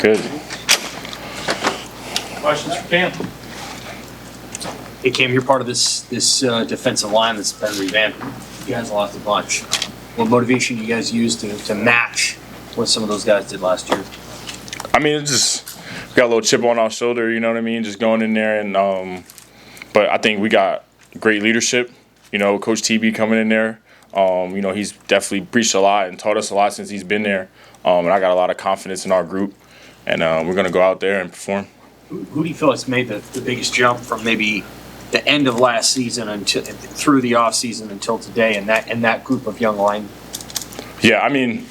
Good. Questions for Cam? Hey, Cam, you're part of this defensive line that's been revamped. You guys lost a bunch. What motivation you guys used to match what some of those guys did last year? I mean, it's just we got a little chip on our shoulder, you know what I mean? Just going in there and but I think we got great leadership. You know, Coach TB coming in there. You know, he's definitely preached a lot and taught us a lot since he's been there. And I got a lot of confidence in our group, and we're going to go out there and perform. Who do you feel has made the biggest jump from maybe the end of last season until through the off season until today, and that group of young line? Yeah, I mean,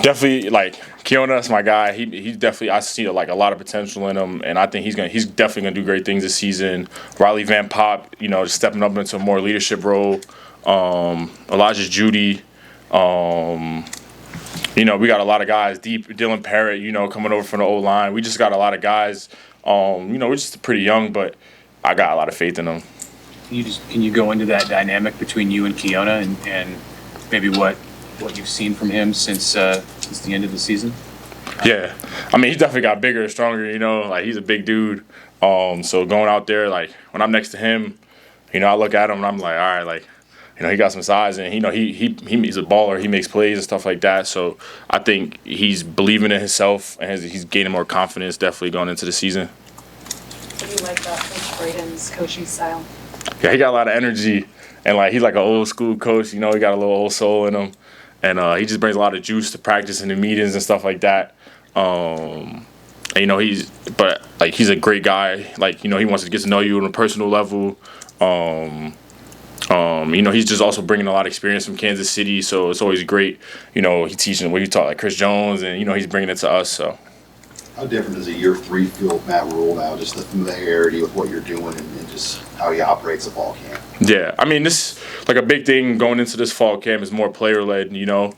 definitely like Keona is my guy. He definitely, I see like a lot of potential in him, and I think he's definitely gonna do great things this season. Riley Van Pop, you know, just stepping up into a more leadership role. Elijah Judy. You know, we got a lot of guys deep. Dylan Parrott, you know, coming over from the O-line. We just got a lot of guys. You know, we're just pretty young, but I got a lot of faith in them. Can you go into that dynamic between you and Keona and maybe what you've seen from him since the end of the season? Yeah, I mean, he's definitely got bigger and stronger. You know, like he's a big dude. So going out there, like when I'm next to him, you know, I look at him and I'm like, all right, like, you know, he got some size, and you know, he's a baller. He makes plays and stuff like that. So I think he's believing in himself, and he's gaining more confidence definitely going into the season. What do you like about Coach Bradden's coaching style? Yeah, he got a lot of energy, and like he's like an old school coach. You know, he got a little old soul in him, and he just brings a lot of juice to practice and the meetings and stuff like that. And, you know, he's a great guy. Like, you know, he wants to get to know you on a personal level. You know, he's just also bringing a lot of experience from Kansas City, so it's always great. You know, he's teaching what he taught like Chris Jones, and you know, he's bringing it to us. So, how different does a year 3 feel with Matt Rhule now? Just the familiarity with what you're doing and just how he operates a fall camp. Yeah, I mean, this like a big thing going into this fall camp is more player led. You know,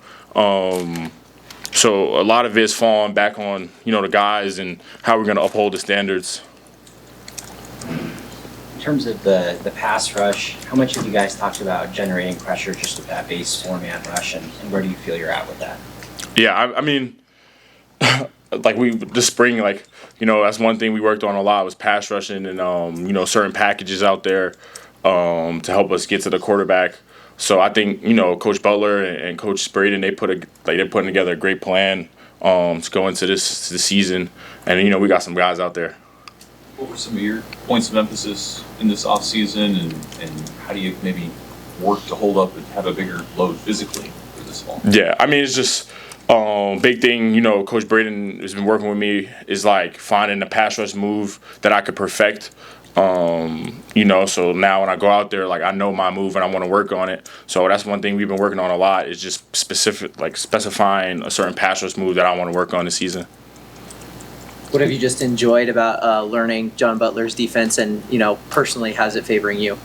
so a lot of it is falling back on the guys and how we're going to uphold the standards. In terms of the pass rush, how much have you guys talked about generating pressure just with that base 4-man rush, and where do you feel you're at with that? Yeah, I mean, like this spring, like, you know, that's one thing we worked on a lot was pass rushing and, you know, certain packages out there to help us get to the quarterback. So I think, you know, Coach Butler and Coach Bradden, they're putting together a great plan to go into this season. And, you know, we got some guys out there. What were some of your points of emphasis in this offseason, and how do you maybe work to hold up and have a bigger load physically for this fall? Yeah, I mean, it's just big thing, you know, Coach Bradden has been working with me is like finding a pass rush move that I could perfect. You know, so now when I go out there, like I know my move and I want to work on it. So that's one thing we've been working on a lot is just specifying a certain pass rush move that I want to work on this season. What have you just enjoyed about learning John Butler's defense, and, you know, personally, how's it favoring you?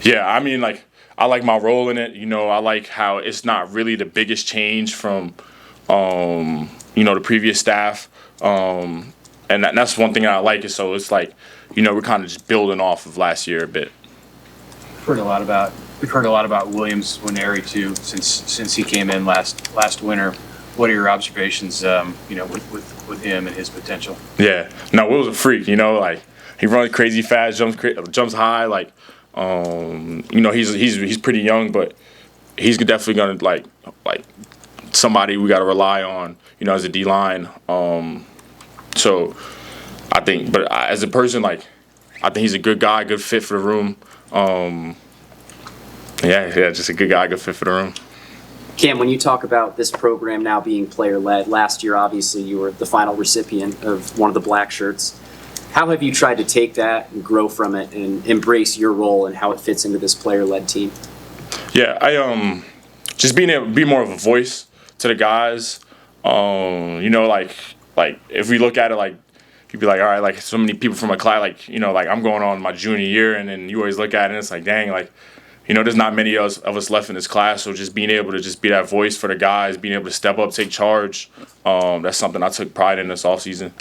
Yeah, I mean, like, I like my role in it. You know, I like how it's not really the biggest change from, you know, the previous staff. And that's one thing I like it. So it's like, you know, we're kind of just building off of last year a bit. We've heard a lot about Williams Nwaneri too since he came in last winter. What are your observations, you know, with him and his potential? Yeah, no, Will's a freak. You know, like he runs crazy fast, jumps high. Like, you know, he's pretty young, but he's definitely gonna like somebody we got to rely on. You know, as a D line. So I think, but as a person, like I think he's a good guy, good fit for the room. Yeah, just a good guy, good fit for the room. Cam, when you talk about this program now being player-led, last year obviously you were the final recipient of one of the black shirts. How have you tried to take that and grow from it and embrace your role and how it fits into this player-led team? Yeah, I just being able to be more of a voice to the guys. You know, like if we look at it, like you'd be like, all right, like so many people from my class, like, you know, like I'm going on my junior year, and then you always look at it and it's like, dang, like, you know, there's not many of us left in this class, so just being able to just be that voice for the guys, being able to step up, take charge, that's something I took pride in this offseason.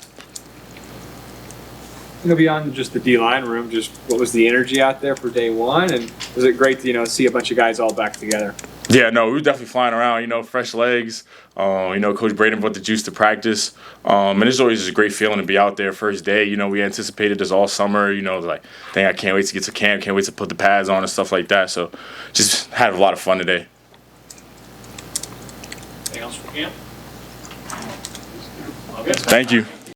You know, beyond just the D-line room, just what was the energy out there for day one, and was it great to, you know, see a bunch of guys all back together? Yeah, no, we were definitely flying around, fresh legs. Coach Bradden brought the juice to practice. And it's always just a great feeling to be out there first day. We anticipated this all summer, dang, I can't wait to get to camp, can't wait to put the pads on and stuff like that. So just had a lot of fun today. Anything else for camp? Thank you.